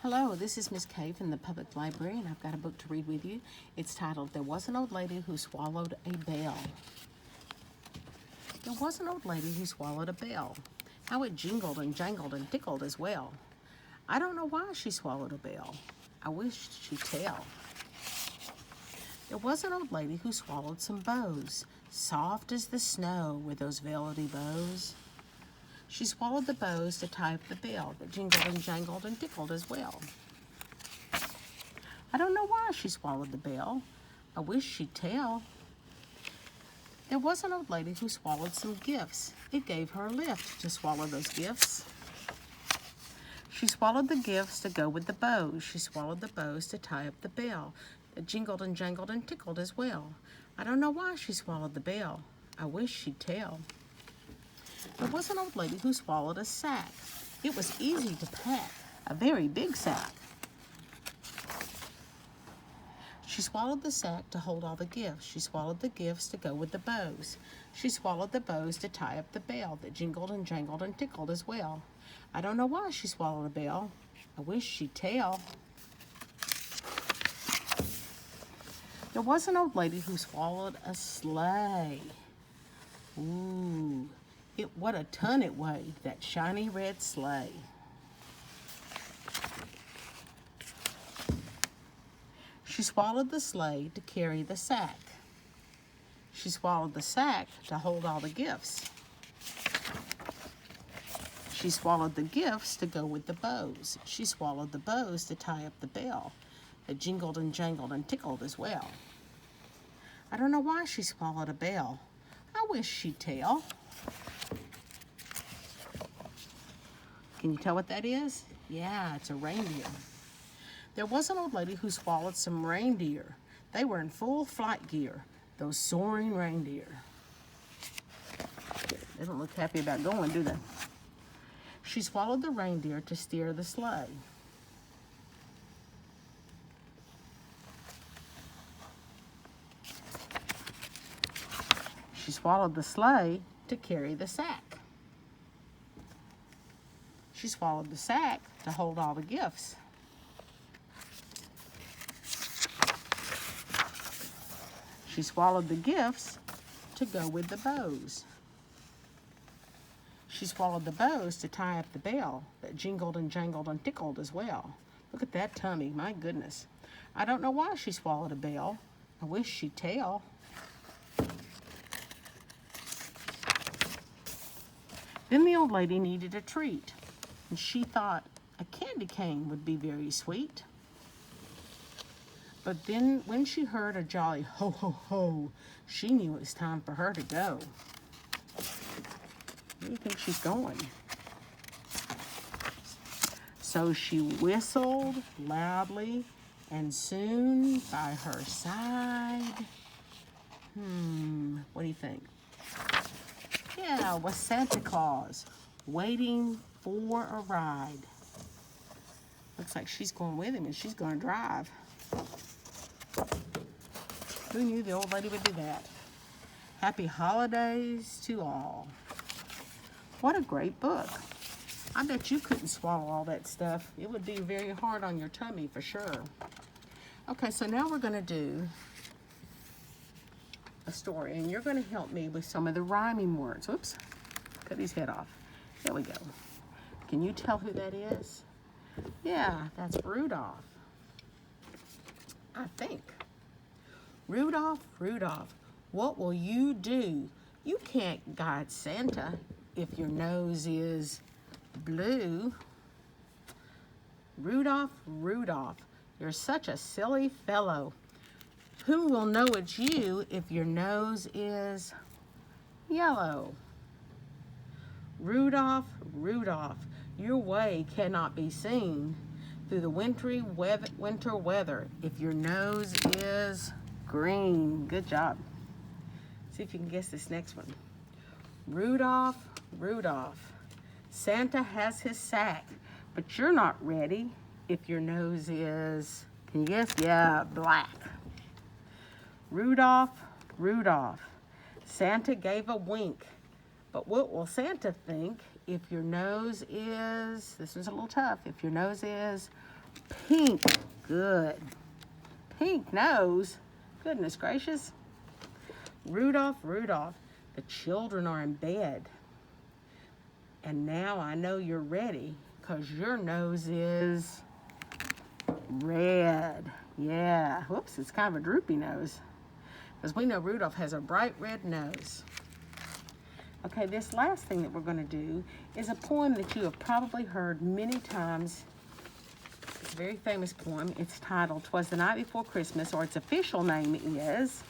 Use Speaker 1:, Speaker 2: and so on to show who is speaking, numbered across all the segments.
Speaker 1: Hello, this is Miss Kaye from the Public Library, and I've got a book to read with you. It's titled, There Was an Old Lady Who Swallowed a Bell. There was an old lady who swallowed a bell. How it jingled and jangled and tickled as well. I don't know why she swallowed a bell. I wish she'd tell. There was an old lady who swallowed some bows, soft as the snow with those velvety bows. She swallowed the bows to tie up the bell that jingled and jangled and tickled as well. I don't know why she swallowed the bell. I wish she'd tell. There was an old lady who swallowed some gifts. It gave her a lift to swallow those gifts. She swallowed the gifts to go with the bows. She swallowed the bows to tie up the bell that jingled and jangled and tickled as well. I don't know why she swallowed the bell. I wish she'd tell. There was an old lady who swallowed a sack. It was easy to pack, a very big sack. She swallowed the sack to hold all the gifts. She swallowed the gifts to go with the bows. She swallowed the bows to tie up the bell that jingled and jangled and tickled as well. I don't know why she swallowed a bell. I wish she'd tell. There was an old lady who swallowed a sleigh. Ooh. What a ton it weighed, that shiny red sleigh. She swallowed the sleigh to carry the sack. She swallowed the sack to hold all the gifts. She swallowed the gifts to go with the bows. She swallowed the bows to tie up the bell that jingled and jangled and tickled as well. I don't know why she swallowed a bell. I wish she'd tell. Can you tell what that is? Yeah, it's a reindeer. There was an old lady who swallowed some reindeer. They were in full flight gear, those soaring reindeer. They don't look happy about going, do they? She swallowed the reindeer to steer the sleigh. She swallowed the sleigh to carry the sack. She swallowed the sack to hold all the gifts. She swallowed the gifts to go with the bows. She swallowed the bows to tie up the bell that jingled and jangled and tickled as well. Look at that tummy, my goodness. I don't know why she swallowed a bell. I wish she'd tell. Then the old lady needed a treat, and she thought a candy cane would be very sweet. But then when she heard a jolly ho, ho, ho, she knew it was time for her to go. Where do you think she's going? So she whistled loudly, and soon by her side, what do you think? Yeah, it was Santa Claus waiting for a ride. Looks like she's going with him and she's going to drive. Who knew the old lady would do that? Happy holidays to all. What a great book. I bet you couldn't swallow all that stuff. It would be very hard on your tummy for sure. Okay, so now we're going to do a story, and you're going to help me with some of the rhyming words. Oops, cut his head off. There we go. Can you tell who that is? Yeah, that's Rudolph. I think. Rudolph, Rudolph, what will you do? You can't guide Santa if your nose is blue. Rudolph, Rudolph, you're such a silly fellow. Who will know it's you if your nose is yellow? Rudolph, Rudolph, your way cannot be seen through the winter weather if your nose is green. Good job. See if you can guess this next one. Rudolph, Rudolph, Santa has his sack, but you're not ready if your nose is, can you guess? Yeah, black. Rudolph, Rudolph, Santa gave a wink, but what will Santa think if your nose is, this one's a little tough, if your nose is Pink, good. Pink nose, goodness gracious. Rudolph, Rudolph, the children are in bed. And now I know you're ready, because your nose is red. Yeah, whoops, it's kind of a droopy nose. Because we know Rudolph has a bright red nose. Okay, this last thing that we're going to do is a poem that you have probably heard many times. It's a very famous poem. It's titled, "'Twas the Night Before Christmas," or its official name is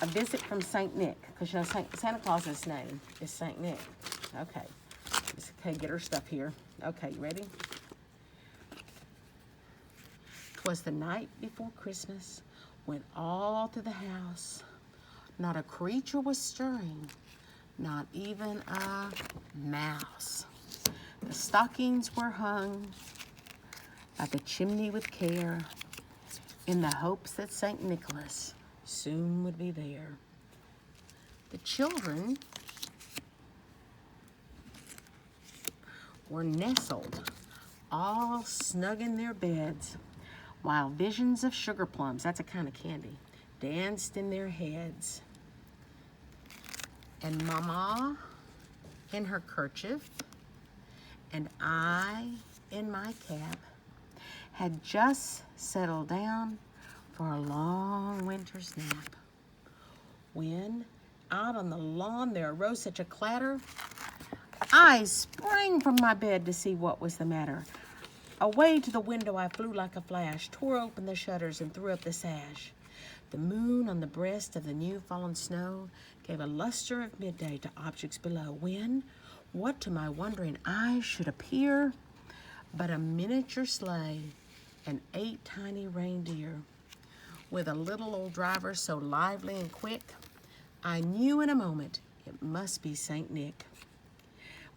Speaker 1: "A Visit from St. Nick," because you know Santa Claus's name is St. Nick. Okay, Miss Kaye, get her stuff here. Okay, you ready? "'Twas the night before Christmas, went all through the house. Not a creature was stirring, not even a mouse. The stockings were hung by the chimney with care, in the hopes that St. Nicholas soon would be there. The children were nestled all snug in their beds, while visions of sugar plums," that's a kind of candy, "danced in their heads. And Mama in her kerchief and I in my cap had just settled down for a long winter's nap, when out on the lawn there arose such a clatter, I sprang from my bed to see what was the matter. Away to the window I flew like a flash, tore open the shutters and threw up the sash. The moon on the breast of the new fallen snow gave a luster of midday to objects below, when, what to my wondering eyes should appear but a miniature sleigh and 8 tiny reindeer, with a little old driver so lively and quick, I knew in a moment it must be St. Nick.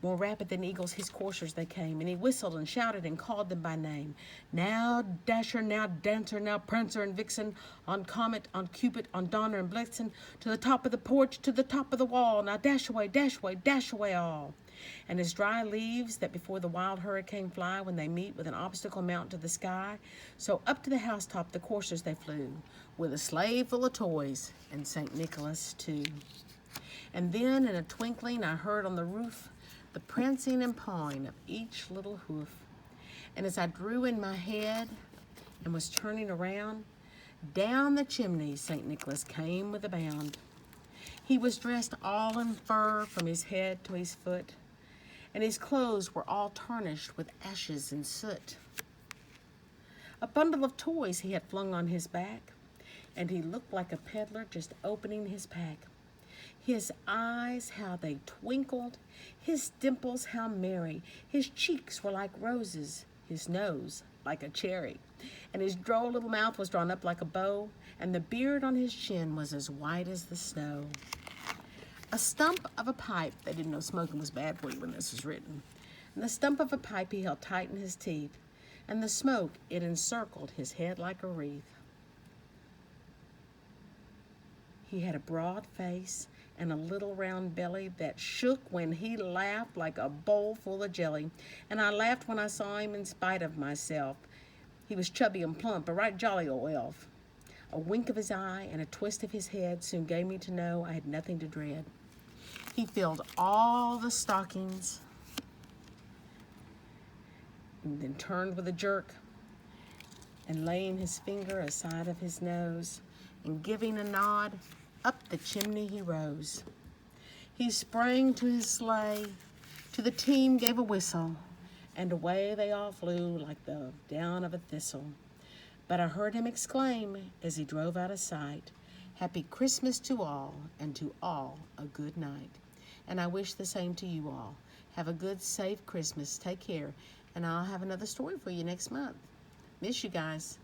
Speaker 1: More rapid than eagles his coursers they came, and he whistled and shouted and called them by name. Now Dasher, now Dancer, now Prancer and Vixen, on Comet, on Cupid, on Donner and Blitzen, to the top of the porch, to the top of the wall, now dash away all. And as dry leaves that before the wild hurricane fly when they meet with an obstacle mount to the sky, so up to the housetop the coursers they flew, with a sleigh full of toys, and St. Nicholas too. And then in a twinkling I heard on the roof the prancing and pawing of each little hoof. And as I drew in my head and was turning around, down the chimney St. Nicholas came with a bound. He was dressed all in fur from his head to his foot, and his clothes were all tarnished with ashes and soot. A bundle of toys he had flung on his back, and he looked like a peddler just opening his pack. His eyes, how they twinkled, his dimples, how merry, his cheeks were like roses, his nose like a cherry, and his droll little mouth was drawn up like a bow, and the beard on his chin was as white as the snow. A stump of a pipe, they didn't know smoking was bad for you when this was written, and the stump of a pipe he held tight in his teeth, and the smoke, it encircled his head like a wreath. He had a broad face and a little round belly that shook when he laughed like a bowl full of jelly, and I laughed when I saw him in spite of myself. He was chubby and plump, a right jolly old elf. A wink of his eye and a twist of his head soon gave me to know I had nothing to dread. He filled all the stockings and then turned with a jerk, and laying his finger aside of his nose and giving a nod, up the chimney he rose. He sprang to his sleigh, to the team gave a whistle, and away they all flew like the down of a thistle. But I heard him exclaim as he drove out of sight, "Happy Christmas to all, and to all a good night." And I wish the same to you all. Have a good, safe Christmas. Take care, and I'll have another story for you next month. Miss you guys.